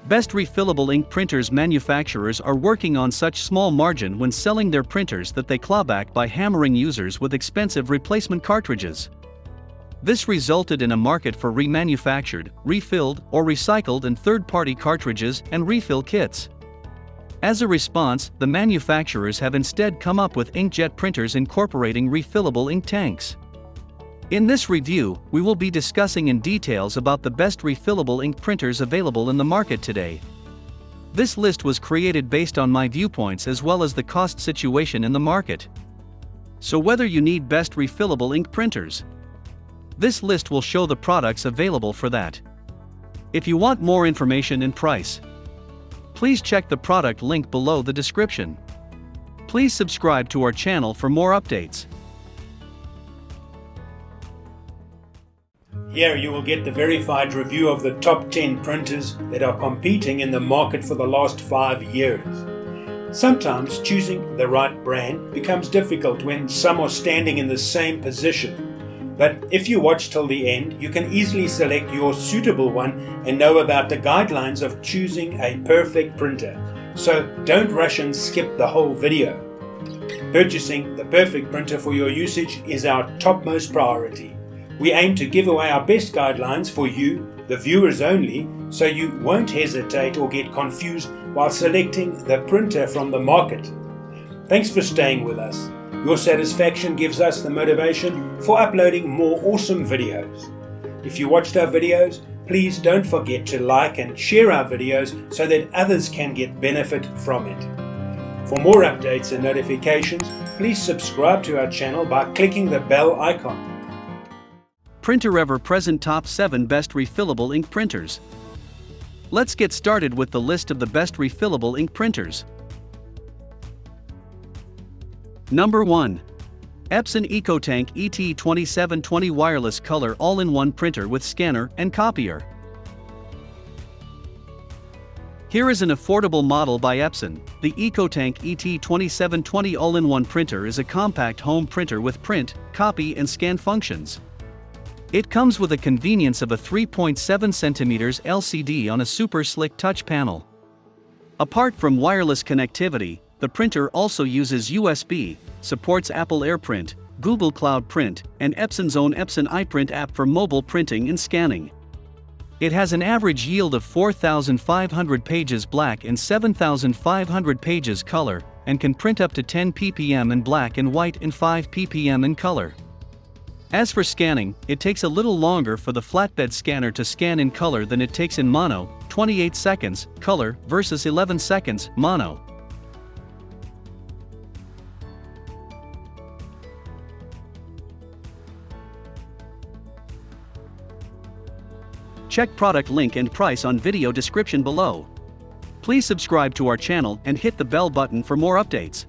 Best refillable ink printers manufacturers are working on such small margin when selling their printers that they clawback by hammering users with expensive replacement cartridges. This resulted in a market for remanufactured, refilled, or recycled and third-party cartridges and refill kits. As a response, the manufacturers have instead come up with inkjet printers incorporating refillable ink tanks. In this review, we will be discussing in details about the best refillable ink printers available in the market today. This list was created based on my viewpoints as well as the cost situation in the market. So whether you need best refillable ink printers, this list will show the products available for that. If you want more information and price, please check the product link below the description. Please subscribe to our channel for more updates. Here you will get the verified review of the top 10 printers that are competing in the market for the last 5 years. Sometimes choosing the right brand becomes difficult when some are standing in the same position. But if you watch till the end, you can easily select your suitable one and know about the guidelines of choosing a perfect printer. So don't rush and skip the whole video. Purchasing the perfect printer for your usage is our topmost priority. We aim to give away our best guidelines for you, the viewers only, so you won't hesitate or get confused while selecting the printer from the market. Thanks for staying with us. Your satisfaction gives us the motivation for uploading more awesome videos. If you watched our videos, please don't forget to like and share our videos so that others can get benefit from it. For more updates and notifications, please subscribe to our channel by clicking the bell icon. Printer ever present top 7 best refillable ink printers. Let's get started with the list of the best refillable ink printers. Number 1. Epson EcoTank ET2720 Wireless Color All-in-One Printer with Scanner and Copier. Here is an affordable model by Epson. The EcoTank ET2720 All-in-One Printer is a compact home printer with print, copy and scan functions. It comes with a convenience of a 3.7 cm LCD on a super slick touch panel. Apart from wireless connectivity, the printer also uses USB, supports Apple AirPrint, Google Cloud Print, and Epson's own Epson iPrint app for mobile printing and scanning. It has an average yield of 4,500 pages black and 7,500 pages color, and can print up to 10 ppm in black and white and 5 ppm in color. As for scanning, it takes a little longer for the flatbed scanner to scan in color than it takes in mono, 28 seconds, color, versus 11 seconds, mono. Check product link and price on video description below. Please subscribe to our channel and hit the bell button for more updates.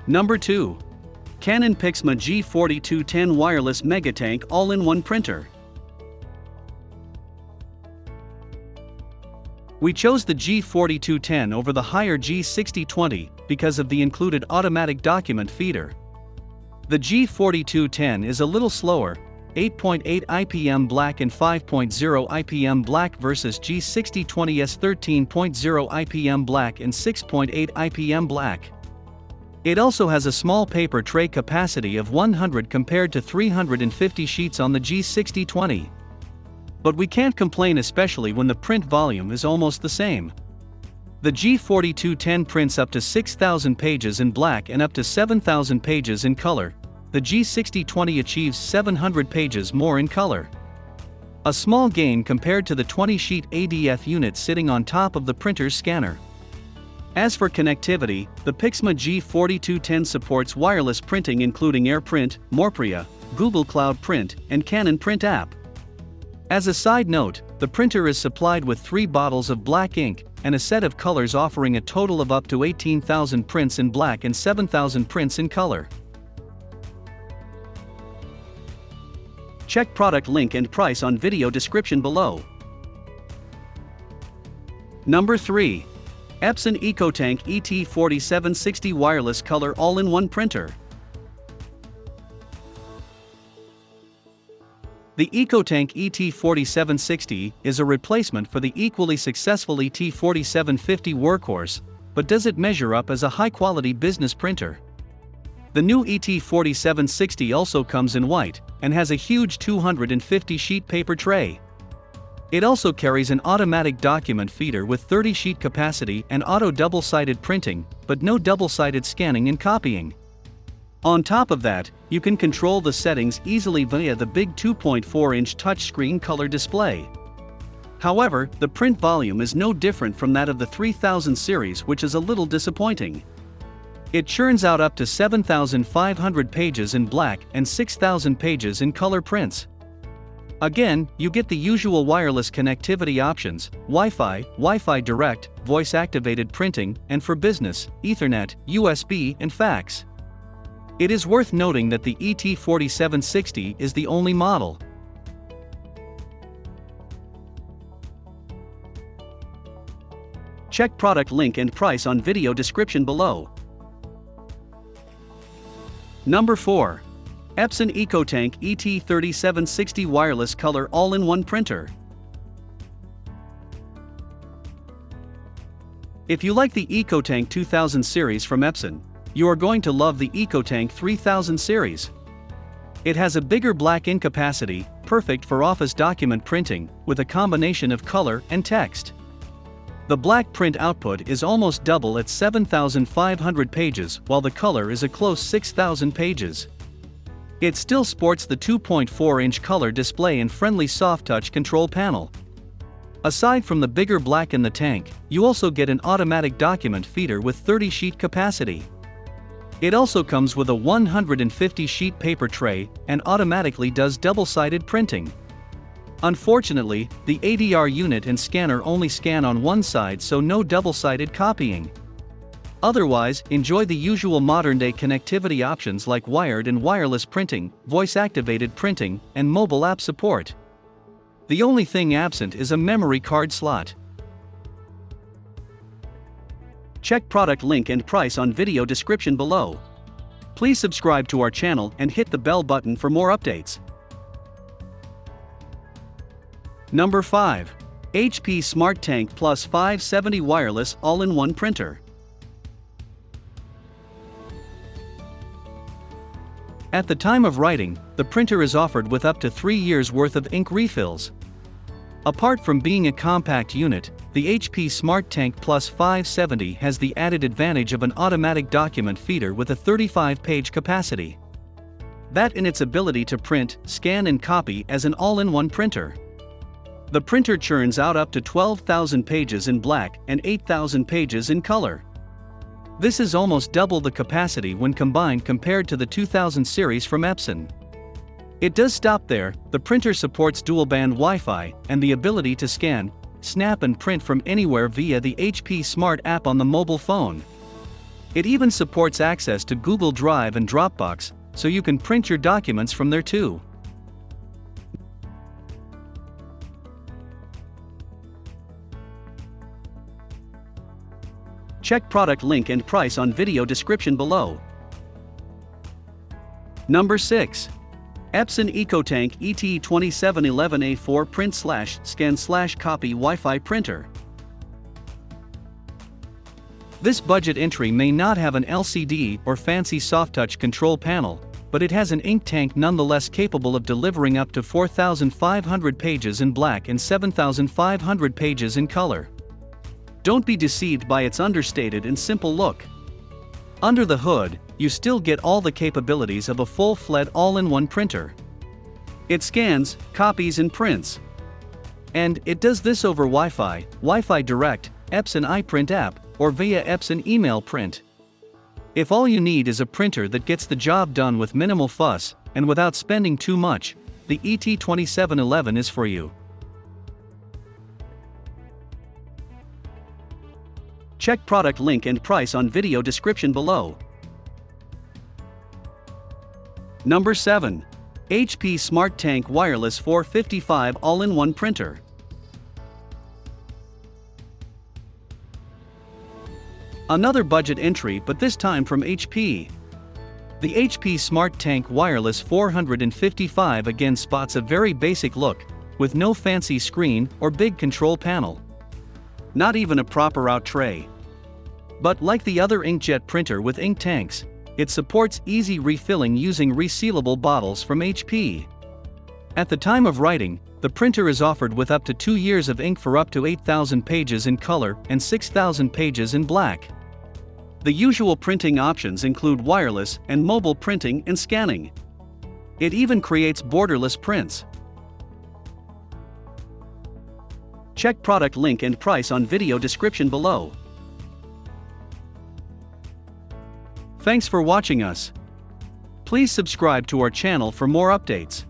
Number 2. Canon Pixma G4210 Wireless MegaTank All-in-One Printer. We chose the G4210 over the higher G6020 because of the included automatic document feeder. The G4210 is a little slower, 8.8 IPM black and 5.0 IPM black versus G6020's 13.0 IPM black and 6.8 IPM black. It also has a small paper tray capacity of 100 compared to 350 sheets on the G6020. But we can't complain, especially when the print volume is almost the same. The G4210 prints up to 6,000 pages in black and up to 7,000 pages in color. The G6020 achieves 700 pages more in color. A small gain compared to the 20-sheet ADF unit sitting on top of the printer's scanner. As for connectivity, the Pixma G4210 supports wireless printing including AirPrint, Morpria, Google Cloud Print, and Canon Print app. As a side note, the printer is supplied with 3 bottles of black ink and a set of colors offering a total of up to 18,000 prints in black and 7,000 prints in color. Check product link and price on video description below. Number 3. Epson EcoTank ET4760 Wireless Color All-in-One Printer. The EcoTank ET4760 is a replacement for the equally successful ET4750 workhorse, but does it measure up as a high-quality business printer? The new ET4760 also comes in white, and has a huge 250-sheet paper tray. It also carries an automatic document feeder with 30-sheet capacity and auto double-sided printing, but no double-sided scanning and copying. On top of that, you can control the settings easily via the big 2.4-inch touchscreen color display. However, the print volume is no different from that of the 3000 series, which is a little disappointing. It churns out up to 7,500 pages in black and 6,000 pages in color prints. Again, you get the usual wireless connectivity options: Wi-Fi, Wi-Fi Direct, voice-activated printing, and for business, Ethernet, USB, and fax. It is worth noting that the ET4760 is the only model. Check product link and price on video description below. Number 4. Epson EcoTank ET3760 Wireless Color All-in-One Printer. If you like the EcoTank 2000 series from Epson, you are going to love the EcoTank 3000 series. It has a bigger black ink capacity, perfect for office document printing, with a combination of color and text. The black print output is almost double at 7,500 pages, while the color is a close 6,000 pages. It still sports the 2.4-inch color display and friendly soft-touch control panel. Aside from the bigger black in the tank, you also get an automatic document feeder with 30-sheet capacity. It also comes with a 150-sheet paper tray and automatically does double-sided printing. Unfortunately, the ADR unit and scanner only scan on one side, so no double-sided copying. Otherwise, enjoy the usual modern-day connectivity options like wired and wireless printing, voice-activated printing, and mobile app support. The only thing absent is a memory card slot. Check product link and price on video description below. Please subscribe to our channel and hit the bell button for more updates. Number 5. HP SmartTank Plus 570 Wireless All-in-One Printer. At the time of writing, the printer is offered with up to 3 years' worth of ink refills. Apart from being a compact unit, the HP SmartTank Plus 570 has the added advantage of an automatic document feeder with a 35-page capacity. That and its ability to print, scan and copy as an all-in-one printer. The printer churns out up to 12,000 pages in black and 8,000 pages in color. This is almost double the capacity when combined compared to the 2000 series from Epson. It does stop there. The printer supports dual-band Wi-Fi and the ability to scan, snap and print from anywhere via the HP Smart app on the mobile phone. It even supports access to Google Drive and Dropbox, so you can print your documents from there too. Check product link and price on video description below. Number 6. Epson EcoTank ET2711A4 Print/Scan/Copy Wi-Fi Printer. This budget entry may not have an LCD or fancy soft-touch control panel, but it has an ink tank nonetheless capable of delivering up to 4,500 pages in black and 7,500 pages in color. Don't be deceived by its understated and simple look. Under the hood, you still get all the capabilities of a full-fledged all-in-one printer. It scans, copies and prints. And it does this over Wi-Fi, Wi-Fi Direct, Epson iPrint app, or via Epson email print. If all you need is a printer that gets the job done with minimal fuss, and without spending too much, the ET2711 is for you. Check product link and price on video description below. Number 7. HP SmartTank Wireless 455 All-in-One Printer. Another budget entry, but this time from HP. The HP Smart Tank Wireless 455 again spots a very basic look, with no fancy screen or big control panel. Not even a proper out tray. But like the other inkjet printer with ink tanks, it supports easy refilling using resealable bottles from HP. At the time of writing, the printer is offered with up to 2 years of ink for up to 8,000 pages in color and 6,000 pages in black. The usual printing options include wireless and mobile printing and scanning. It even creates borderless prints. Check product link and price on video description below. Thanks for watching us. Please subscribe to our channel for more updates.